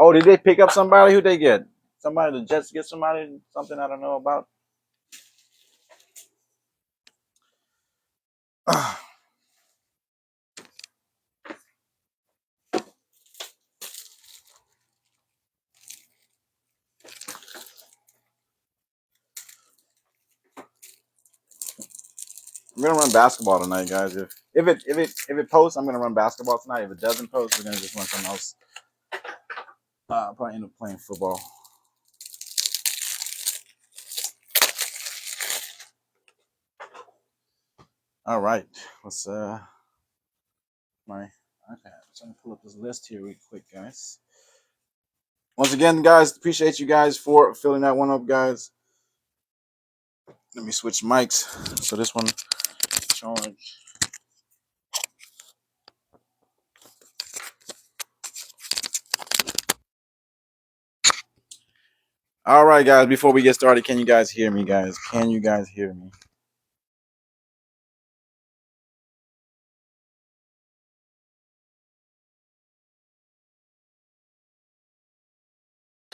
Oh, did they pick up somebody? Who they get? Somebody, the Jets get somebody, something I don't know about. I'm gonna run basketball tonight, guys. If it posts, I'm gonna run basketball tonight. If it doesn't post, we're gonna just run something else. Probably end up playing football. All right, let's my iPad. I'm trying to pull up this list here real quick, guys. Once again, guys, appreciate you guys for filling that one up, guys. Let me switch mics so this one charge. All right, guys. Before we get started, can you guys hear me, guys? Can you guys hear me?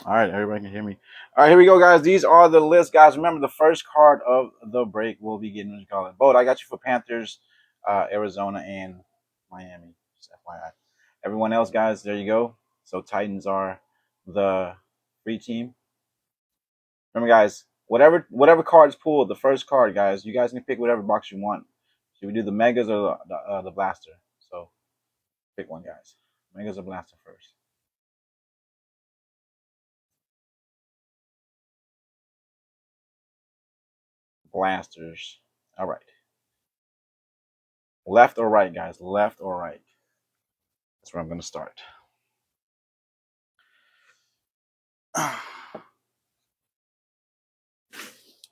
All right, everybody can hear me. All right, here we go, guys. These are the lists, guys. Remember, the first card of the break will be getting, what you call it, Boat. I got you for Panthers, Arizona, and Miami. Just FYI. Everyone else, guys, there you go. So Titans are the free team. Remember, guys, whatever card is pulled, the first card, guys, you guys can pick whatever box you want. Should we do the Megas or the Blaster? So pick one, guys. Megas or Blaster first. Blasters. All right. Left or right, guys? Left or right? That's where I'm going to start.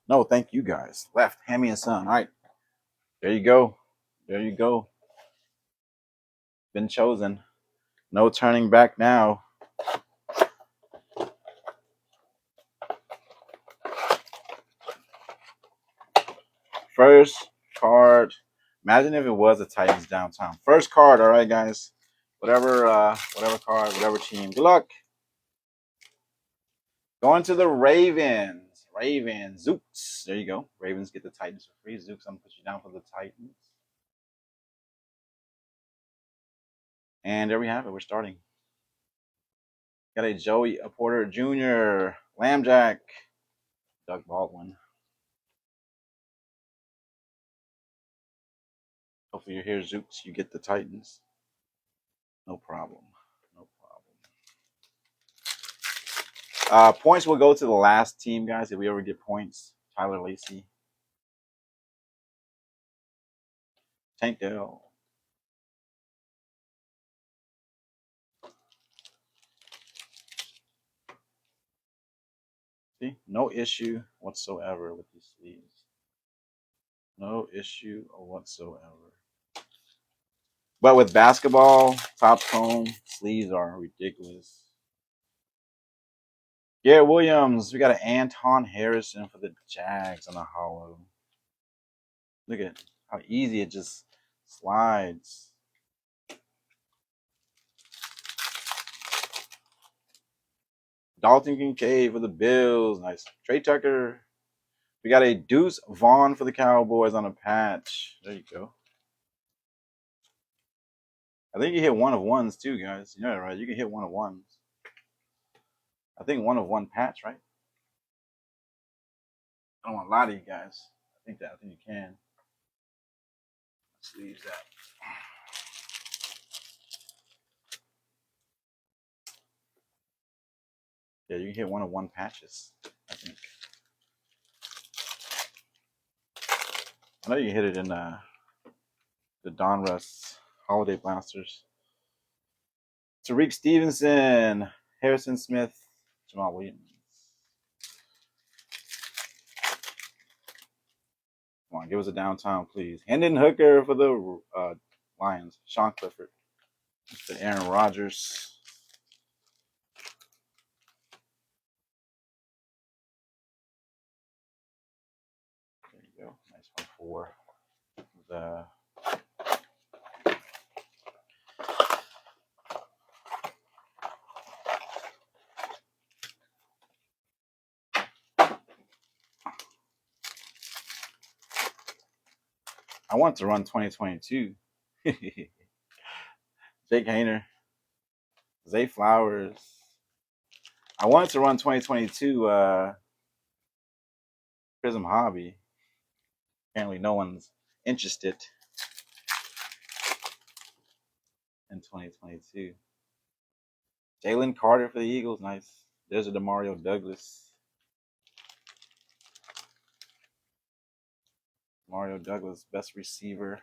No, thank you, guys. Left, Hammy and Son. All right. There you go. There you go. Been chosen. No turning back now. First card. Imagine if it was a Titans downtown. First card, all right, guys. Whatever card, whatever team. Good luck. Going to the Ravens. Ravens. Zooks. There you go. Ravens get the Titans for free. Zooks, I'm gonna put you down for the Titans. And there we have it. We're starting. Got a Joey Porter Jr., Lambjack, Doug Baldwin. Hopefully you're here, Zooks. You get the Titans. No problem. No problem. Points will go to the last team, guys. If we ever get points, Tyler Lacey, Tank Dell. See, no issue whatsoever with these sleeves. No issue whatsoever. But with basketball, top tone sleeves are ridiculous. Garrett Williams, we got an Anton Harrison for the Jags on the hollow. Look at how easy it just slides. Dalton Kincaid for the Bills. Nice. Trey Tucker. We got a Deuce Vaughn for the Cowboys on a patch. There you go. I think you hit one of ones too, guys. You know that, right? You can hit one of ones. I think one of one patch, right? I don't want to lie to you guys. I think you can. Let's leave that. Yeah, you can hit one of one patches, I think. I know you hit it in the Donruss Holiday Blasters. Tariq Stevenson, Harrison Smith, Jamal Williams. Come on, give us a downtown, please. Hendon Hooker for the Lions. Sean Clifford. Mr. Aaron Rodgers. There you go. Nice one for the I want to run 2022. Jake Hayner, Zay Flowers. I wanted to run 2022 Prism Hobby. Apparently, no one's interested in 2022. Jalen Carter for the Eagles, nice. There's a Demario Douglas. Mario Douglas, best receiver.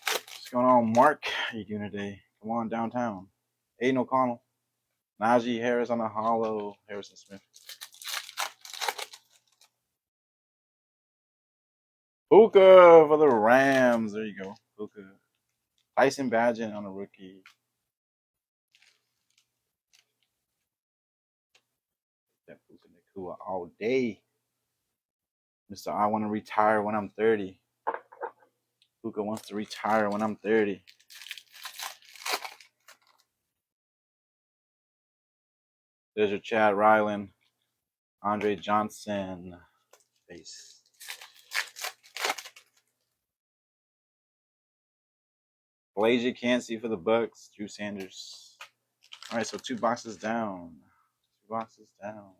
What's going on, Mark? How you doing today? Come on downtown. Aiden O'Connell. Najee Harris on the hollow. Harrison Smith. Puka for the Rams. There you go. Puka. Tyson Badgett on a rookie. That Puka Nakua all day. Mr. I want to retire when I'm 30. Puka wants to retire when I'm 30. There's your Chad Ryland. Andre Johnson. Base. Pelagia can't see for the Bucks. Drew Sanders. All right, so 2 boxes down. 2 boxes down.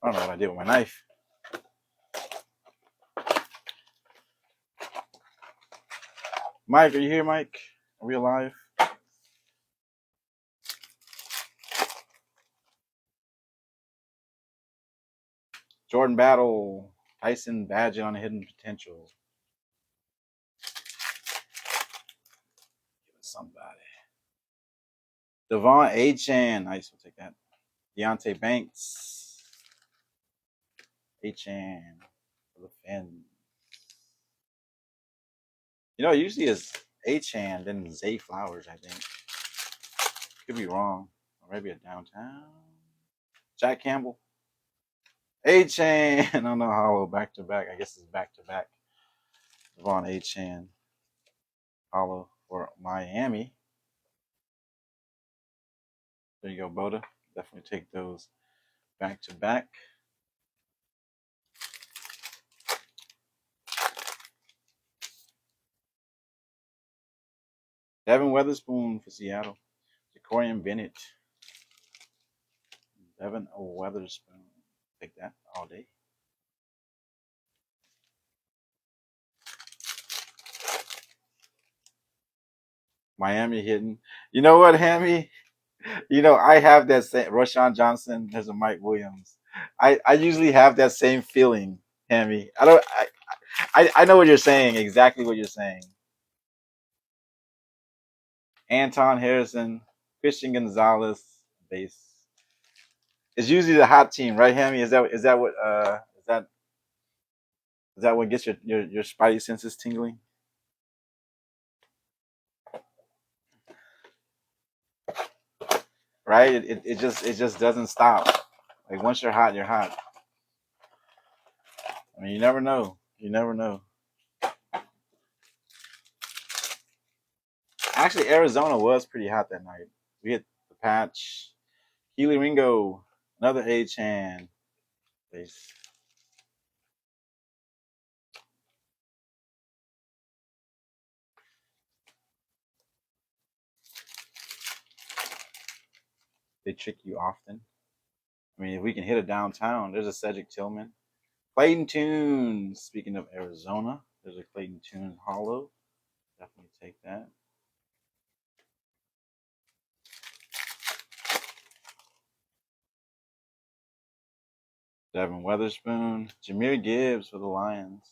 I don't know what I did with my knife. Mike, are you here, Mike? Are we alive? Jordan Battle. Tyson Badgett on Hidden Potential. Give it somebody. Devon Achan. Nice, we'll take that. Deontay Banks. Achan for the Fins. You know, usually it's Achan, then Zay Flowers, I think. Could be wrong. Or maybe a downtown. Jack Campbell. Achan on the hollow, back to back. I guess it's back to back. Devon Achan. Hollow for Miami. There you go, Boda. Definitely take those back to back. Devin Weatherspoon for Seattle. Jacorian Bennett. Devin Weatherspoon. Take that all day. Miami hidden. You know what, Hammy? You know, I have that same Rashawn Johnson. There's a Mike Williams. I usually have that same feeling, Hammy. I know what you're saying, exactly what you're saying. Anton Harrison, Christian Gonzalez, base. It's usually the hot team, right, Hammy? Is that what gets your spidey senses tingling? Right? It just doesn't stop. Like once you're hot, you're hot. I mean, you never know. You never know. Actually, Arizona was pretty hot that night. We hit the patch. Keely Ringo, another H-hand. Base. They trick you often. I mean, if we can hit a downtown, there's a Cedric Tillman. Clayton Tunes. Speaking of Arizona, there's a Clayton Tunes hollow. Definitely take that. Devin Weatherspoon. Jahmyr Gibbs for the Lions.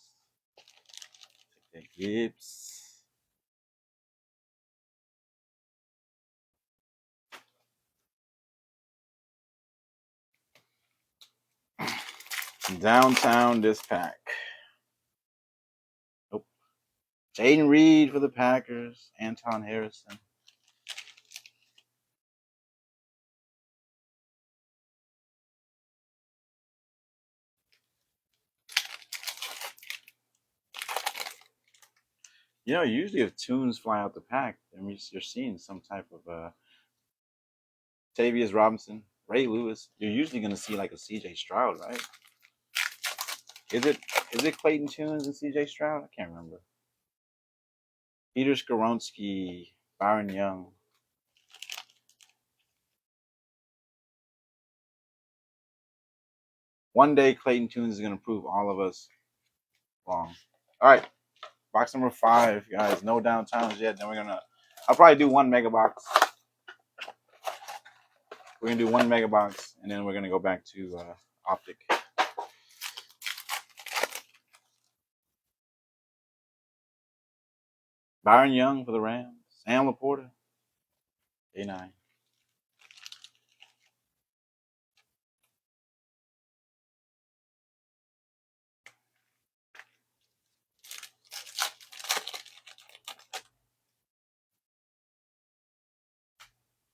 Take that Gibbs. Downtown this pack. Nope. Jaden Reed for the Packers. Anton Harrison. You know, usually if tunes fly out the pack, I mean, you're seeing some type of Tavius Robinson, Ray Lewis. You're usually going to see like a C.J. Stroud, right? Is it Clayton Tunes and C.J. Stroud? I can't remember. Peter Skoronsky, Byron Young. One day, Clayton Tunes is going to prove all of us wrong. All right, box number 5, guys. No downtowns yet. Then I'll probably do one mega box. We're gonna do one mega box, and then we're gonna go back to Optic. Byron Young for the Rams. Sam Laporta, A9.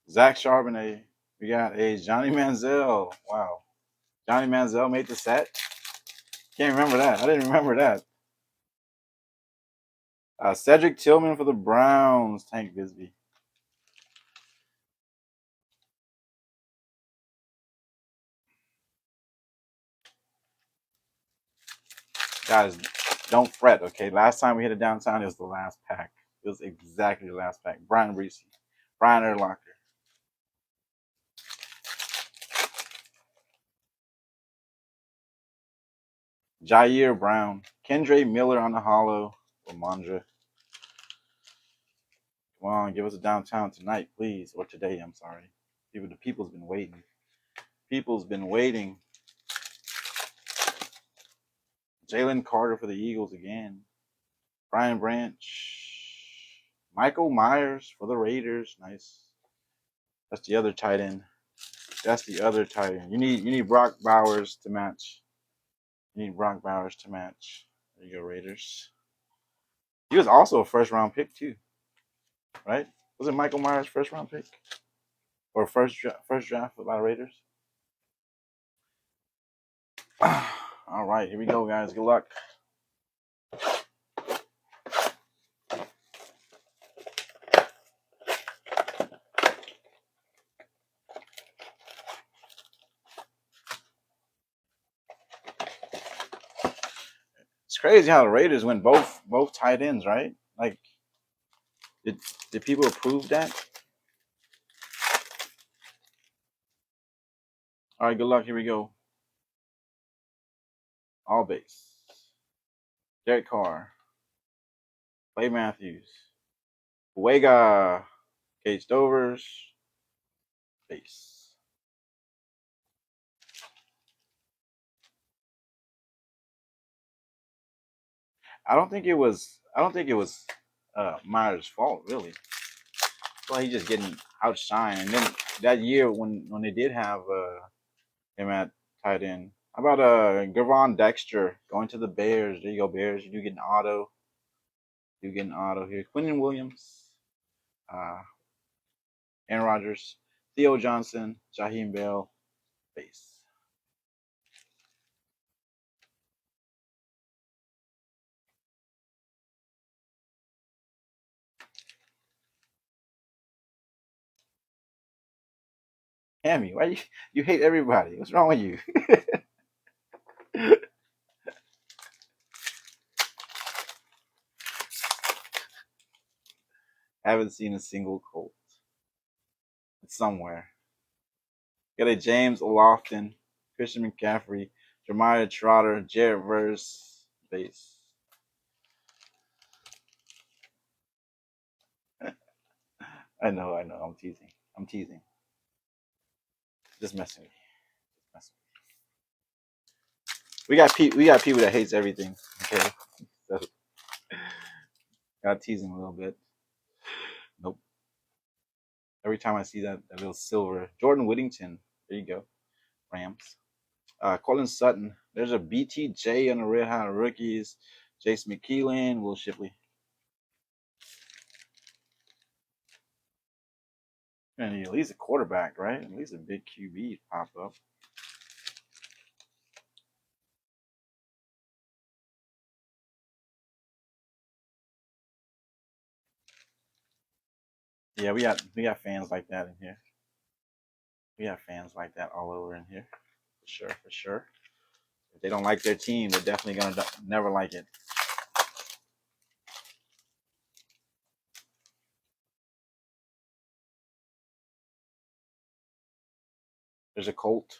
Zach Charbonnet. We got a Johnny Manziel. Wow. Johnny Manziel made the set. Can't remember that. I didn't remember that. Cedric Tillman for the Browns. Tank Bisbee. Guys, don't fret, okay? Last time we hit a downtown, it was the last pack. It was exactly the last pack. Brian Breesy. Brian Urlacher. Jair Brown. Kendre Miller on the hollow. Ramondre. Come on, give us a downtown tonight, please. Or today, I'm sorry. The people's been waiting. People's been waiting. Jalen Carter for the Eagles again. Brian Branch. Michael Myers for the Raiders. Nice. That's the other tight end. That's the other tight end. You need Brock Bowers to match. You need Brock Bowers to match. There you go, Raiders. He was also a first round pick too, right? Was it Michael Myers' first round pick or first draft by the Raiders? All right, here we go, guys. Good luck. It's crazy how the Raiders went both tight ends, right? Like, did people approve that? All right, good luck. Here we go. All base. Derek Carr. Clay Matthews. Fuega. Cage Dovers. Base. I don't think it was Myers' fault, really. Well, he's just getting outshined. And then that year when they did have him at tight end, how about Gavon Dexter going to the Bears? There you go, Bears. You do get an auto. You get an auto here. Quinnen Williams, uh, Aaron Rodgers, Theo Johnson, Jaheim Bell, base. Hammy, why you hate everybody? What's wrong with you? Haven't seen a single Colt. It's somewhere. Got a James Lofton, Christian McCaffrey, Jeremiah Trotter, Jared Verse, base. I know. I'm teasing. I'm teasing. Just messing with you. Messing with you. We got people that hates everything. Okay, so got teasing a little bit. Nope. Every time I see that little silver, Jordan Whittington. There you go. Rams. Colin Sutton. There's a BTJ on the Red Hot Rookies. Jace McKeelan, Will Shipley. And at least a quarterback, right? At least a big QB pop up. Yeah, we got fans like that in here. We got fans like that all over in here. For sure, for sure. If they don't like their team, they're definitely gonna never like it. There's a Colt.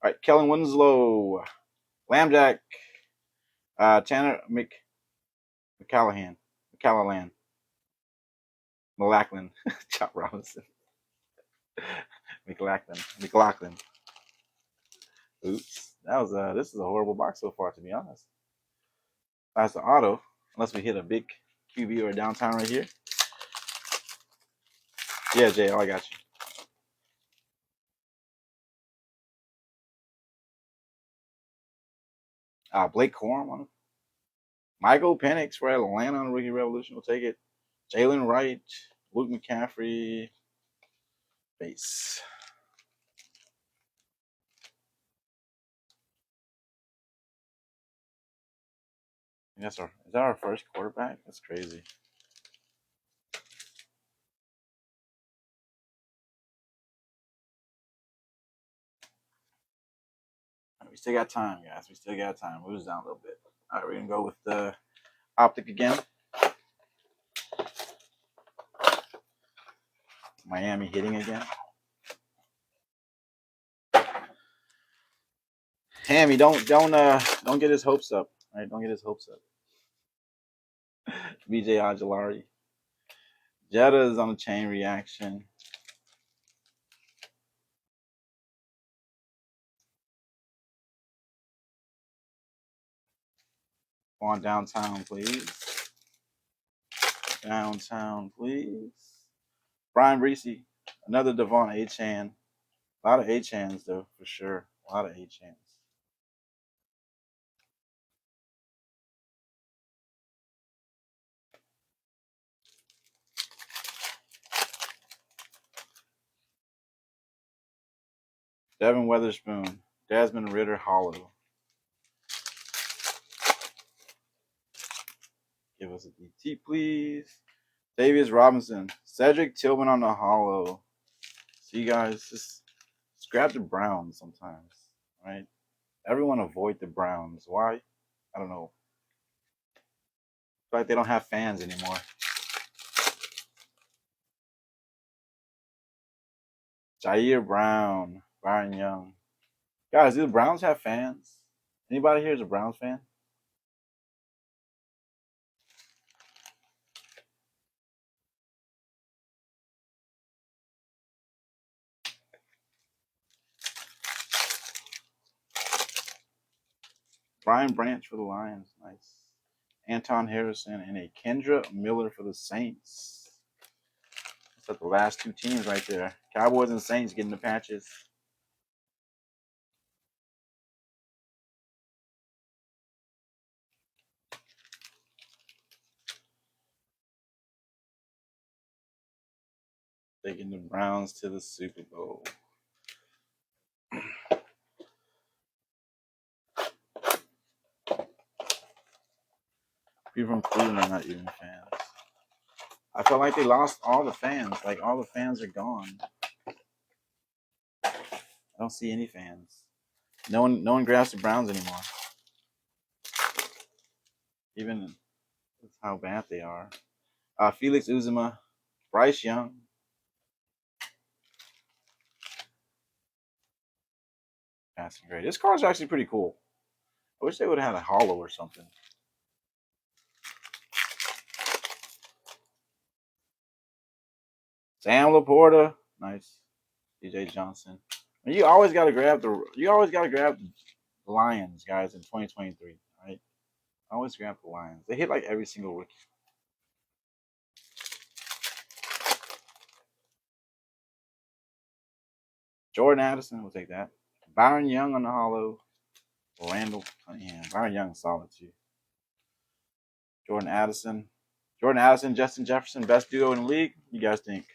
All right, Kellen Winslow, Lambjack, Tanner McCallahan, McLachlan, Chop Robinson, McLachlan. Oops, that was this is a horrible box so far, to be honest. That's the auto, unless we hit a big QB or a downtown right here. Yeah, Jay, I got you. Blake Corum on him. Michael Penix for Atlanta on Rookie Revolution. We'll take it. Jalen Wright, Luke McCaffrey, base. Is that our first quarterback? That's crazy. We still got time, guys. We still got time. We was down a little bit. All right, we're gonna go with the Optic again. Miami hitting again. Hammy, don't get his hopes up. All right, don't get his hopes up. BJ Aguilari. Jetta is on a chain reaction. Go on downtown, please. Downtown, please. Brian Reese. Another Devon Achan. A lot of Achans, though, for sure. A lot of Achans. Devin Weatherspoon. Desmond Ritter Hollow. Give us a DT, please. Davius Robinson. Cedric Tillman on the Hollow. See, guys, just grab the Browns sometimes, right? Everyone avoid the Browns. Why? I don't know. It's like they don't have fans anymore. Jair Brown. Byron Young. Guys, do the Browns have fans? Anybody here is a Browns fan? Brian Branch for the Lions. Nice. Anton Harrison and a Kendra Miller for the Saints. That's the last two teams right there. Cowboys and Saints getting the patches. Taking the Browns to the Super Bowl. People from Cleveland are not even fans. I felt like they lost all the fans. Like all the fans are gone. I don't see any fans. No one grabs the Browns anymore. Even that's how bad they are. Felix Uzuma, Bryce Young. Passing grade. This card's actually pretty cool. I wish they would have had a hollow or something. Sam Laporta, nice. DJ Johnson. You always got to grab the Lions, guys, in 2023. Right? Always grab the Lions. They hit like every single rookie. Jordan Addison, we'll take that. Byron Young on the hollow. Randall, yeah, Byron Young solid too. Jordan Addison, Justin Jefferson, best duo in the league. You guys think?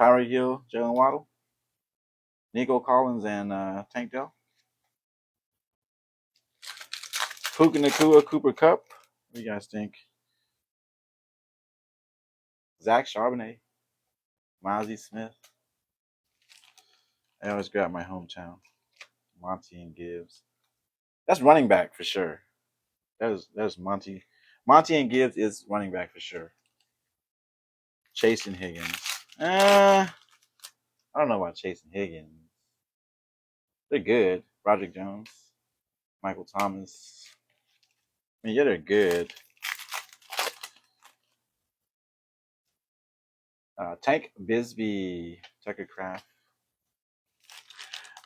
Tyreek Hill, Jalen Waddle, Nico Collins, and Tank Dell. Puka Nakua, Cooper Cup. What do you guys think? Zach Charbonnet. Mozzie Smith. I always grab my hometown. Monty and Gibbs. That's running back for sure. That's Monty. Monty and Gibbs is running back for sure. Chase and Higgins. I don't know about Chase and Higgins. They're good. Roderick Jones, Michael Thomas. I mean, yeah, they're good. Tank Bisbee, Tucker Craft.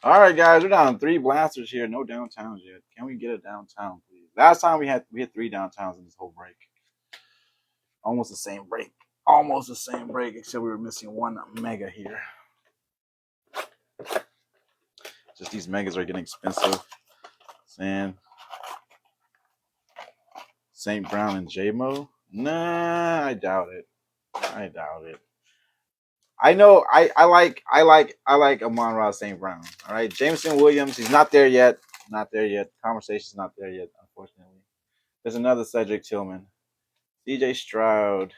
All right, guys, we're down 3 blasters here. No downtowns yet. Can we get a downtown, please? Last time we had 3 downtowns in this whole break. Almost the same break. Almost the same break, except we were missing 1 mega here. Just these megas are getting expensive. And St. Brown and J-Mo? Nah, I doubt it. I doubt it. I know I like Amon-Ra St. Brown. All right. Jameson Williams, he's not there yet. Not there yet. Conversation's not there yet, unfortunately. There's another Cedric Tillman. DJ Stroud.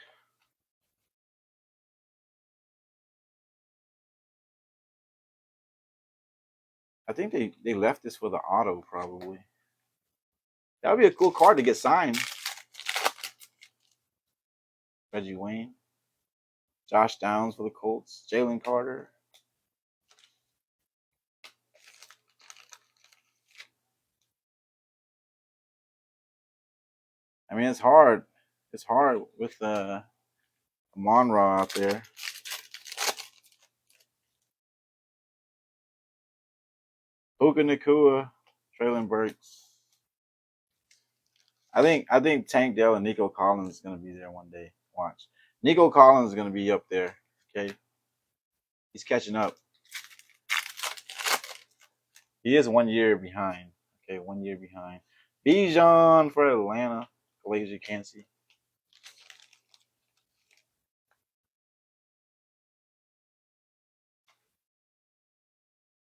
I think they left this for the auto, probably. That would be a cool card to get signed. Reggie Wayne. Josh Downs for the Colts. Jalen Carter. I mean, it's hard. It's hard with Amon-Ra out there. Puka Nakua, Traylon Burks. I think Tank Dell and Nico Collins is gonna be there one day. Watch. Nico Collins is gonna be up there. Okay. He's catching up. He is 1 year behind. Okay, 1 year behind. Bijan for Atlanta. Kalaji Kansey.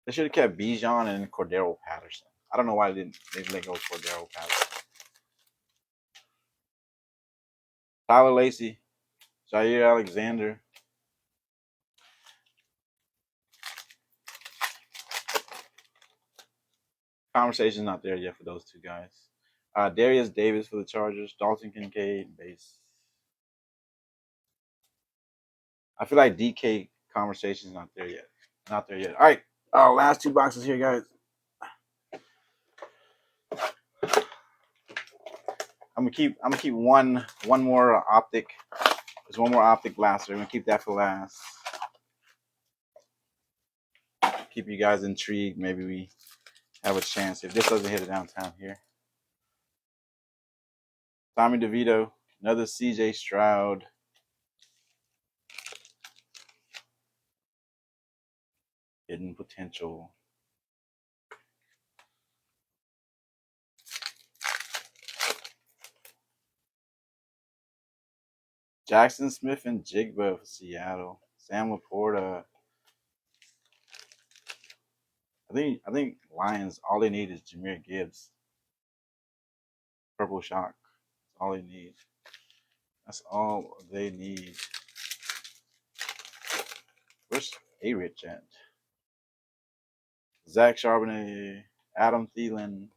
They should have kept Bijan and Cordero Patterson. I don't know why they let go of Cordero Patterson. Tyler Lacey, Jair Alexander. Conversation's not there yet for those 2 guys. Darius Davis for the Chargers. Dalton Kincaid, base. I feel like DK conversation's not there yet. Not there yet. All right. Last 2 boxes here, guys. I'm gonna keep one more optic. There's 1 more optic blaster. I'm gonna keep that for last. Keep you guys intrigued. Maybe we have a chance if this doesn't hit a downtown here. Tommy DeVito, another CJ Stroud. Hidden potential. Jackson Smith and Jigba for Seattle. Sam Laporta. I think Lions, all they need is Jahmyr Gibbs. Purple Shock. That's all they need. That's all they need. Where's A-Rich at? Zach Charbonnet, Adam Thielen.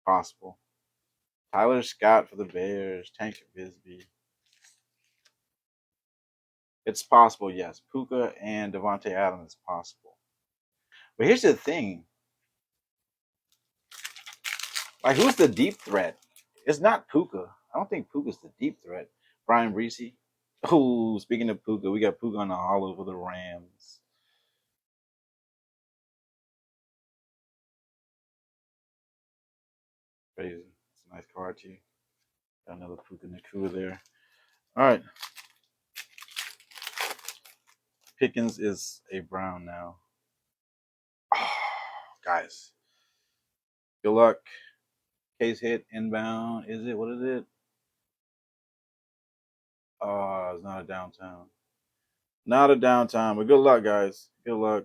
Possible. Tyler Scott for the Bears. Tank Bisbee. It's possible, yes. Puka and Devontae Adams is possible. But here's the thing. Like, who's the deep threat? It's not Puka. I don't think Puka's the deep threat. Brian Breesy. Oh, speaking of Puka, we got Puka on the hollow for the Rams. Crazy. It's a nice card, too. Got another Puka Nakua there. All right. Pickens is a Brown now. Oh, guys. Good luck. Case hit, inbound. Is it? What is it? Oh, it's not a downtown. Not a downtown, but good luck, guys. Good luck.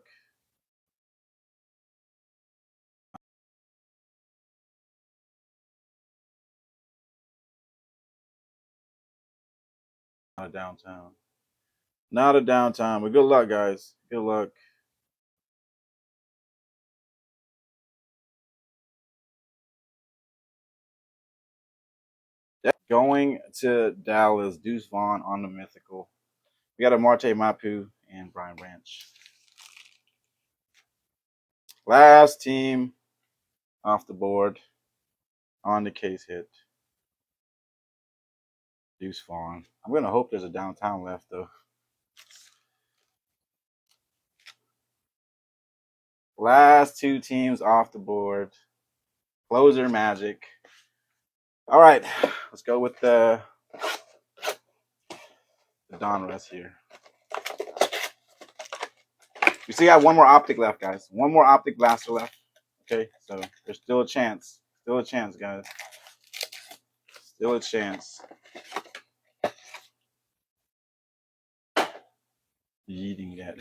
Not a downtown. Not a downtown, but good luck, guys. Good luck. Going to Dallas, Deuce Vaughn on the mythical. We got a Marte Mapu and Brian Branch. Last team off the board on the case hit. Deuce Vaughn. I'm going to hope there's a downtown left, though. Last two teams off the board. Closer Magic. All right, let's go with the Donruss here. We still got one more Optic left, guys. One more Optic blaster left. Okay, so there's still a chance. Still a chance, guys. Still a chance. Eating that.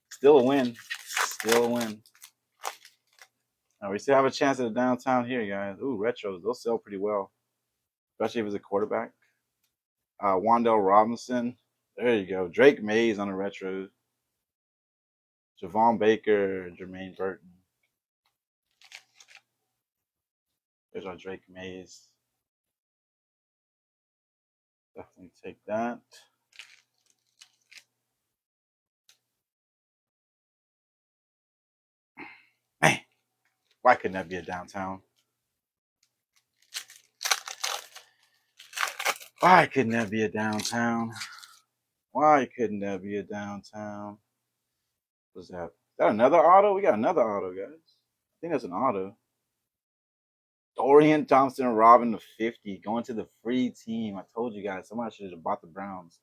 Still a win. Still a win. Now, we still have a chance at the downtown here, guys. Ooh, retros. They'll sell pretty well, especially if it's a quarterback. Wandell Robinson. There you go. Drake Mays on the retro. Javon Baker, Jermaine Burton. There's our Drake Mays. Definitely take that. Man, why couldn't that be a downtown? Why couldn't that be a downtown? Why couldn't that be a downtown? What's that? Is that another auto? We got another auto, guys. I think that's an auto. Dorian Thompson Robin to 50, going to the free team. I told you guys, somebody should have bought the Browns.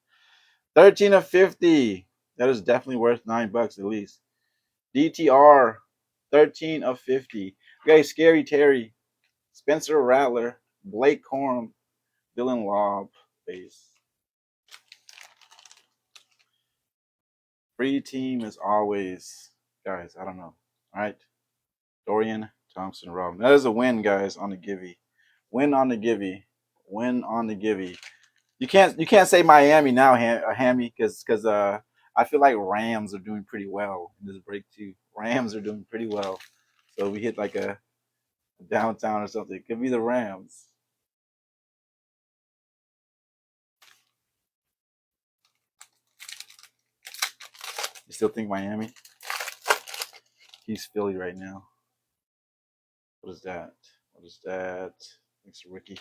13 of 50. That is definitely worth $9 at least. DTR, 13 of 50. Okay, Scary Terry, Spencer Rattler, Blake Corum, Dylan Lobb, base. Free team is always, guys, I don't know. All right. Dorian Thompson Robin. That is a win, guys, on the Givey. Win on the Givey. Win on the Givey. You can't say Miami now, Hammy, because I feel like Rams are doing pretty well in this break too. Rams are doing pretty well, so we hit like a downtown or something. It could be the Rams. You still think Miami? He's Philly right now. What is that? What is that? Thanks, Ricky.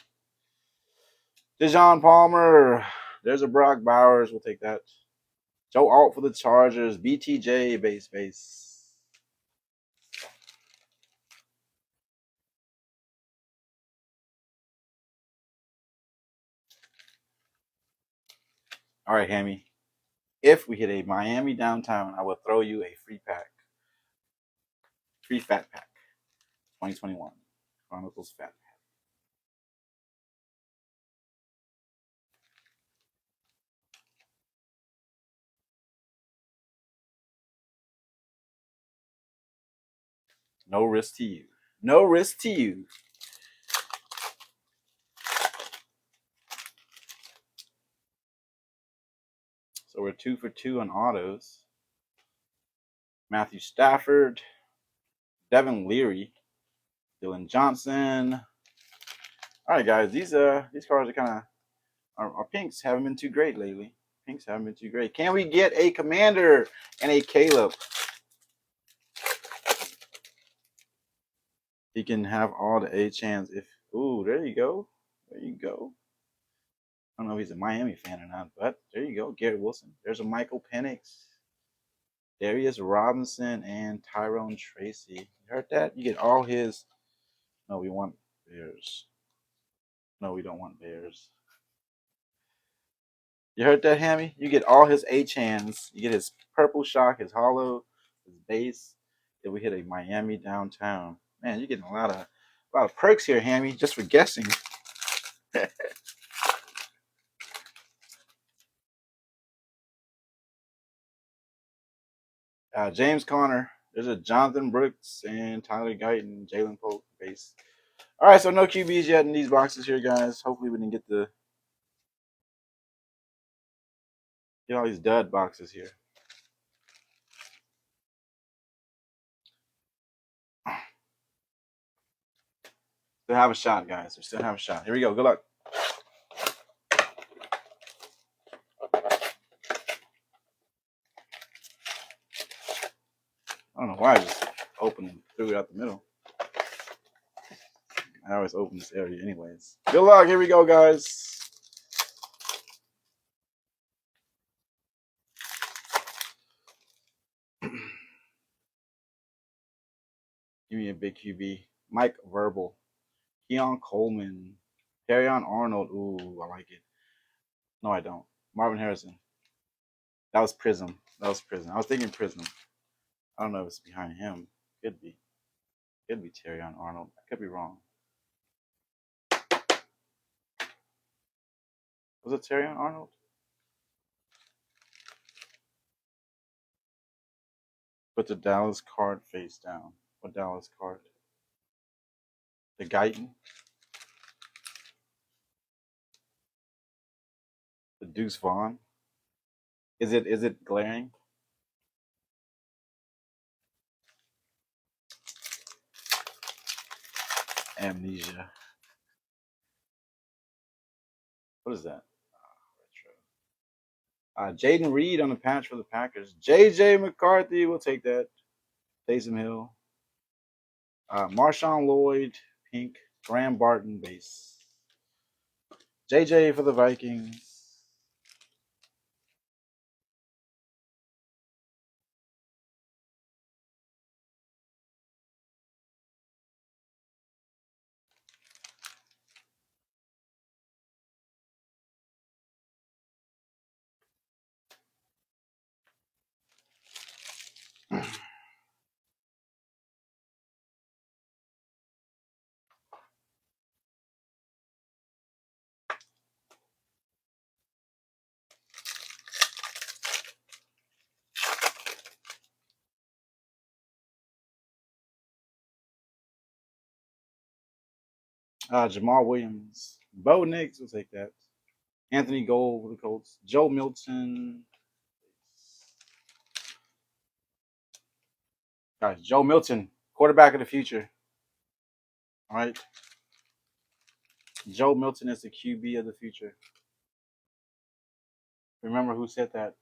Dijon Palmer. There's a Brock Bowers. We'll take that. Joe Alt for the Chargers. BTJ base. All right, Hammy. If we hit a Miami downtown, I will throw you a free pack. Free fat pack. 2021. Chronicles fat pack. No risk to you. No risk to you. So we're 2 for 2 on autos. Matthew Stafford, Devin Leary, Dylan Johnson. All right, guys. These cards are kind of our pinks haven't been too great lately. Pinks haven't been too great. Can we get a Commander and a Caleb? He can have all the A chance if. Ooh, there you go. There you go. I don't know if he's a Miami fan or not, but there you go. Garrett Wilson. There's a Michael Penix. Darius Robinson and Tyrone Tracy. You heard that? You get all his. No, we want Bears. No, we don't want Bears. You heard that, Hammy? You get all his H-hands. You get his purple shock, his hollow, his base. If we hit a Miami downtown. Man, you're getting a lot of perks here, Hammy, just for guessing. James Conner. There's a Jonathan Brooks and Tyler Guyton, Jalen Polk base. All right, so no QBs yet in these boxes here, guys. Hopefully we can get all these dud boxes here. Still have a shot, guys. We still have a shot. Here we go. Good luck. I don't know why I just opened and threw it out the middle. I always open this area anyways. Good luck. Here we go, guys. Give me a big QB. Mike Verbal. Keon Coleman. Carry-on Arnold. Ooh, I like it. No, I don't. Marvin Harrison. That was Prism. I was thinking Prism. I don't know if it's behind him. Could be. Could be Carry-on Arnold. I could be wrong. Was it Carry-on Arnold? Put the Dallas card face down. What Dallas card? The Guyton? The Deuce Vaughn? Is it glaring? Amnesia. What is that? Jaden Reed on the patch for the Packers. JJ McCarthy, we'll take that. Taysom Hill. Marshawn Lloyd, pink. Graham Barton, base. JJ for the Vikings. Jamal Williams. Bo Nix, we'll take that. Anthony Gold for the Colts. Joe Milton. Guys, Joe Milton, quarterback of the future. All right. Joe Milton is the QB of the future. Remember who said that?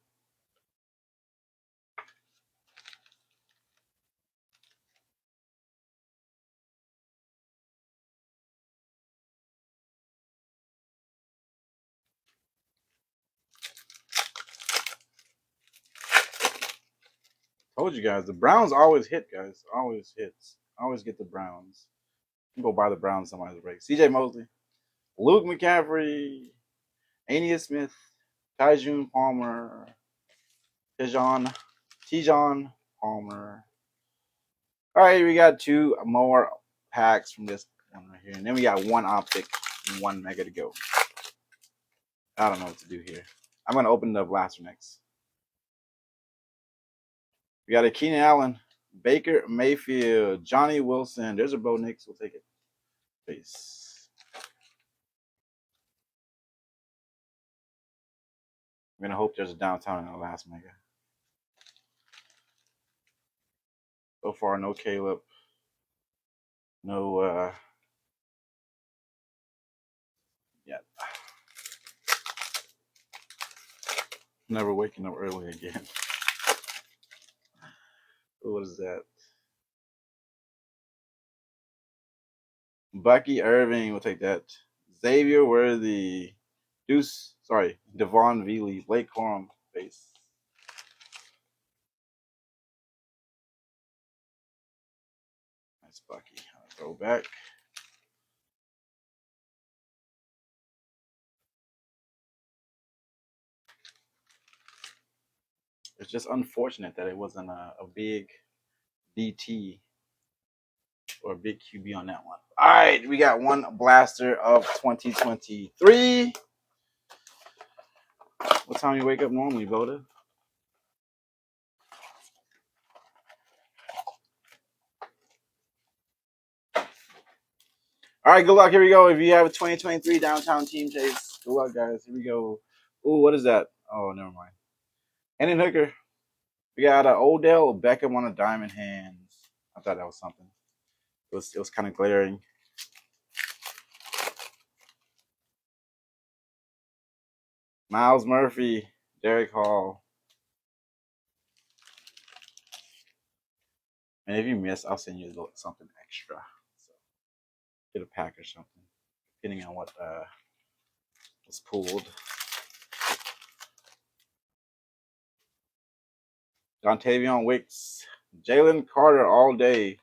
Told you guys, the Browns always hit, guys. Always hits. Always get the Browns. You can go buy the Browns somebody's break. CJ Mosley, Luke McCaffrey, Aeneas Smith, Tyjoon Palmer, Tijon Palmer. All right, we got two more packs from this one right here. And then we got one Optic and one Mega to go. I don't know what to do here. I'm going to open the blaster next. We got a Keenan Allen, Baker Mayfield, Johnny Wilson. There's a Bo Nix. We'll take it. Peace. I'm going to hope there's a downtown in the last Mega. So far, no Caleb. No, yeah. Never waking up early again. What is that? Bucky Irving, we'll take that. Xavier Worthy. Devon Veely. Blake Corum, base. Nice Bucky. Throw back. It's just unfortunate that it wasn't a big DT or a big QB on that one. All right, we got one blaster of 2023. What time you wake up normally, Voda? All right, good luck. Here we go. If you have a 2023 downtown team chase, good luck, guys. Here we go. Ooh, what is that? Oh, never mind. Hendon Hooker. We got Odell Beckham on a diamond hands. I thought that was something. It was kind of glaring. Miles Murphy, Derek Hall. And if you miss, I'll send you something extra. So get a pack or something, depending on what was pulled. Dontavion Wicks, Jalen Carter all day.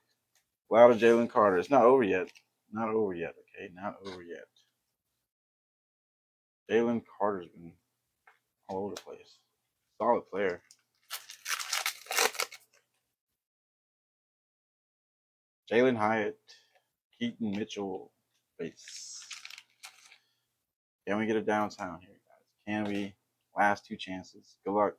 A lot of Jalen Carter. It's not over yet. Not over yet. Okay, not over yet. Jalen Carter's been all over the place. Solid player. Jalen Hyatt, Keaton Mitchell, base. Can we get a downtown here, guys? Can we? Last two chances. Good luck.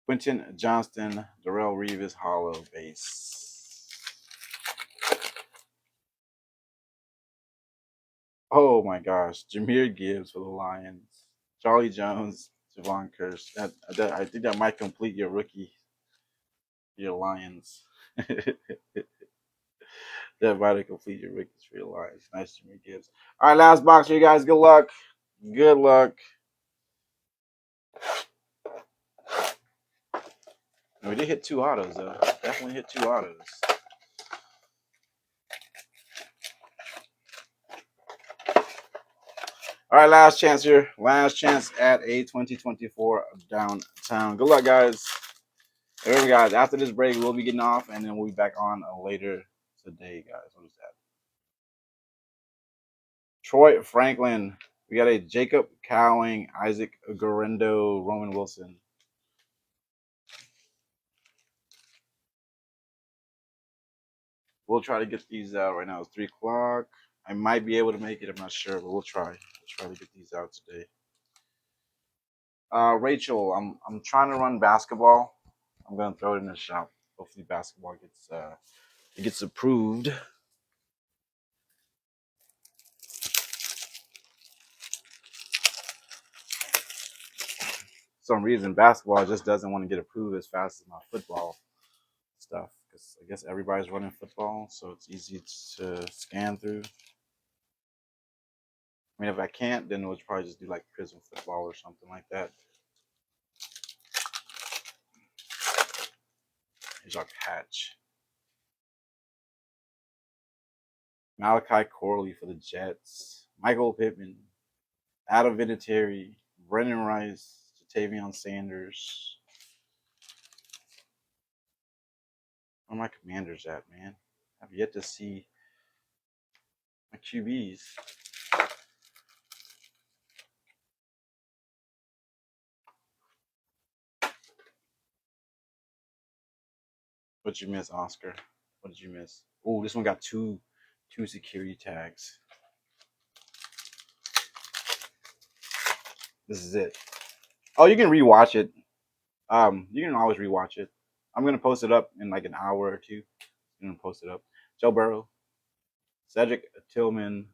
Quentin Johnston, Darrell Reeves, hollow base. Oh my gosh, Jahmyr Gibbs for the Lions. Charlie Jones, Javon Curse. I think that might complete your rookie, your Lions. That might complete your rookies for your Lions. Nice, Jahmyr Gibbs. All right, last box for you guys. Good luck. Good luck. And we did hit two autos, though. Definitely hit two autos. All right, last chance here. Last chance at a 2024 downtown. Good luck, guys. Remember, guys, after this break, we'll be getting off, and then we'll be back on later today, guys. What is that? Troy Franklin. We got a Jacob Cowing, Isaac Guerrero, Roman Wilson. We'll try to get these out right now. It's 3 o'clock. I might be able to make it. I'm not sure, but we'll try. We'll try to get these out today. Rachel, I'm trying to run basketball. I'm gonna throw it in the shop. Hopefully, basketball gets approved. For some reason, basketball just doesn't want to get approved as fast as my football stuff. Because I guess everybody's running football, so it's easy to scan through. I mean, if I can't, then we'll probably just do like Prism football or something like that. Here's our patch. Malachi Corley for the Jets. Michael Pittman. Adam Vinatieri. Brendan Rice. Jatavion Sanders. Where are my Commanders at, man? I've yet to see my QBs. What'd you miss, Oscar? What did you miss? Oh, this one got two security tags. This is it. Oh, you can rewatch it. You can always rewatch it. I'm gonna post it up in like an hour or two. I'm gonna post it up. Joe Burrow, Cedric Tillman,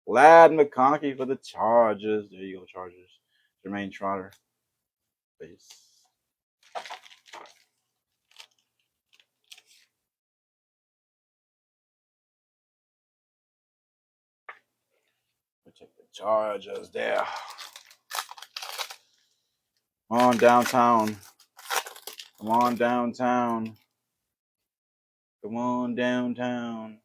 Lad McConkey for the Chargers. There you go, Chargers. Jermaine Trotter. Base. We'll check the Chargers there. Come on downtown. Come on downtown. Come on downtown.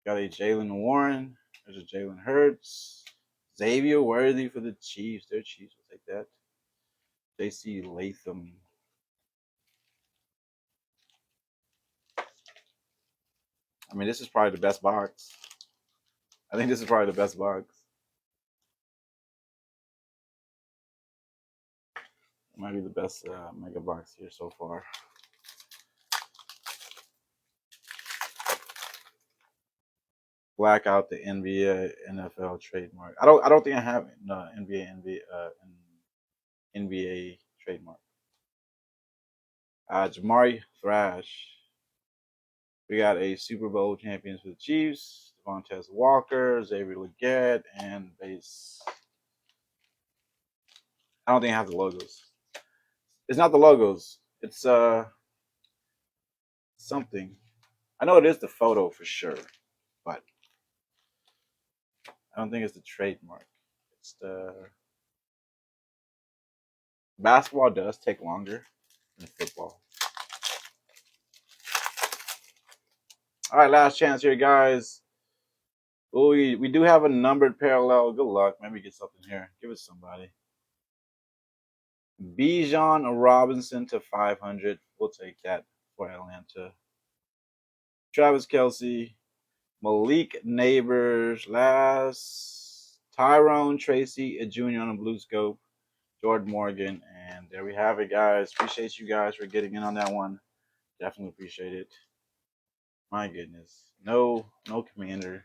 Got a Jalen Warren. There's a Jalen Hurts. Xavier Worthy for the Chiefs. They're Chiefs. We'll take that. JC Latham. I mean, this is probably the best box. I think this is probably the best box. It might be the best mega box here so far. Black out the NBA NFL trademark. I don't think I have NBA NBA trademark. Jamari Thrash. We got a Super Bowl champions for the Chiefs. Devontae Walker, Xavier Legette, and base. I don't think I have the logos. It's not the logos. It's something. I know it is the photo for sure, but I don't think it's the trademark. It's the basketball does take longer than football. All right, last chance here, guys. Oh, we do have a numbered parallel. Good luck. Maybe get something here. Give it somebody. Bijan Robinson to 500. We'll take that for Atlanta. Travis Kelce, Malik Neighbors, last Tyrone Tracy, a junior on the blue scope, Jordan Morgan, and there we have it, guys. Appreciate you guys for getting in on that one. Definitely appreciate it. My goodness, no commander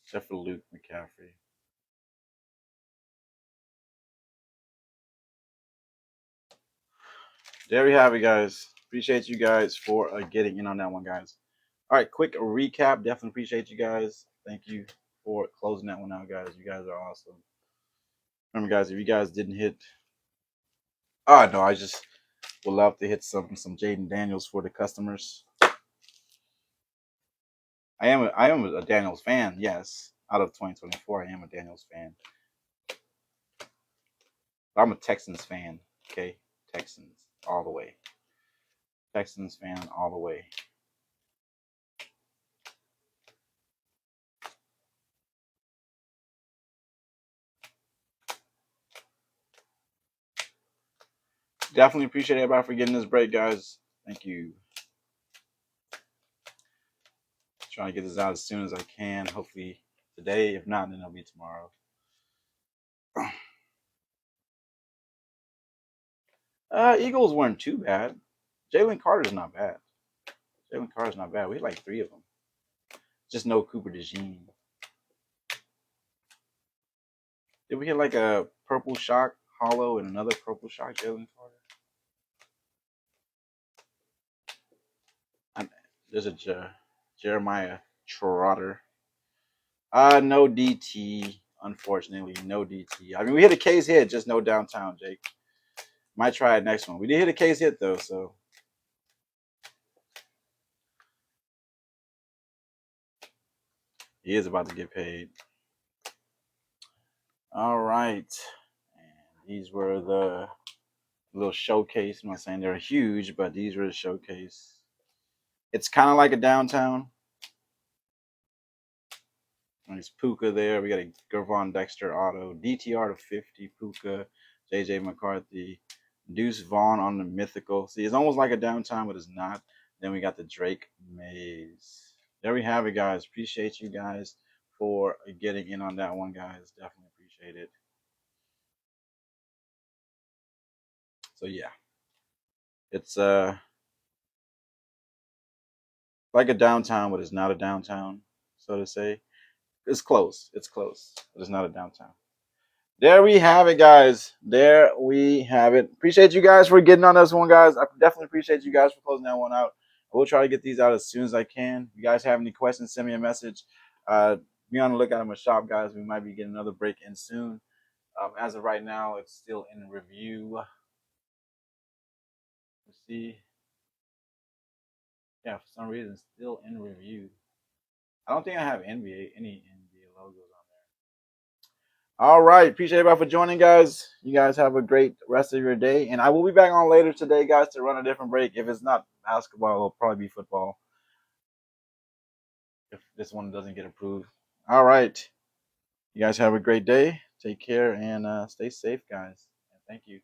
except for Luke McCaffrey. There we have it, guys. Appreciate you guys for getting in on that one, guys. All right, quick recap. Definitely appreciate you guys. Thank you for closing that one out, guys. You guys are awesome. Remember, guys, if you guys didn't hit, no, I just would love to hit some Jaden Daniels for the customers. I am a Daniels fan. Yes, out of 2024, I am a Daniels fan. But I'm a Texans fan. Okay, Texans all the way. Texans fan all the way. Definitely appreciate everybody for getting this break, guys. Thank you. Trying to get this out as soon as I can. Hopefully today. If not, then it'll be tomorrow. Eagles weren't too bad. Jalen Carter's not bad. Jalen Carter's not bad. We had like 3 of them. Just no Cooper DeJean. Did we hit like a purple shock hollow and another purple shock Jalen Carter? There's a Jeremiah Trotter. No DT, unfortunately. No DT. I mean, we hit a case hit, just no downtown, Jake. Might try it next one. We did hit a case hit, though, so. He is about to get paid. All right. And these were the little showcase. I'm not saying they're huge, but these were the showcase. It's kind of like a downtown. There's Puka there. We got a Gervon Dexter auto. DTR to 50. Puka. JJ McCarthy. Deuce Vaughn on the mythical. See, it's almost like a downtown, but it's not. Then we got the Drake Mays. There we have it, guys. Appreciate you guys for getting in on that one, guys. Definitely appreciate it. So yeah, it's like a downtown, but it's not a downtown, so to say. It's close. It's close, but it's not a downtown. There we have it, guys. There we have it. Appreciate you guys for getting on this one, guys. I definitely appreciate you guys for closing that one out. I will try to get these out as soon as I can. If you guys have any questions, send me a message. Be on the lookout in my shop, guys. We might be getting another break in soon. As of right now, it's still in review. Let's see. Yeah, for some reason, it's still in review. I don't think I have any NBA logos on there. All right. Appreciate everybody for joining, guys. You guys have a great rest of your day. And I will be back on later today, guys, to run a different break. If it's not basketball, it'll probably be football. If this one doesn't get approved. All right. You guys have a great day. Take care and stay safe, guys. And thank you.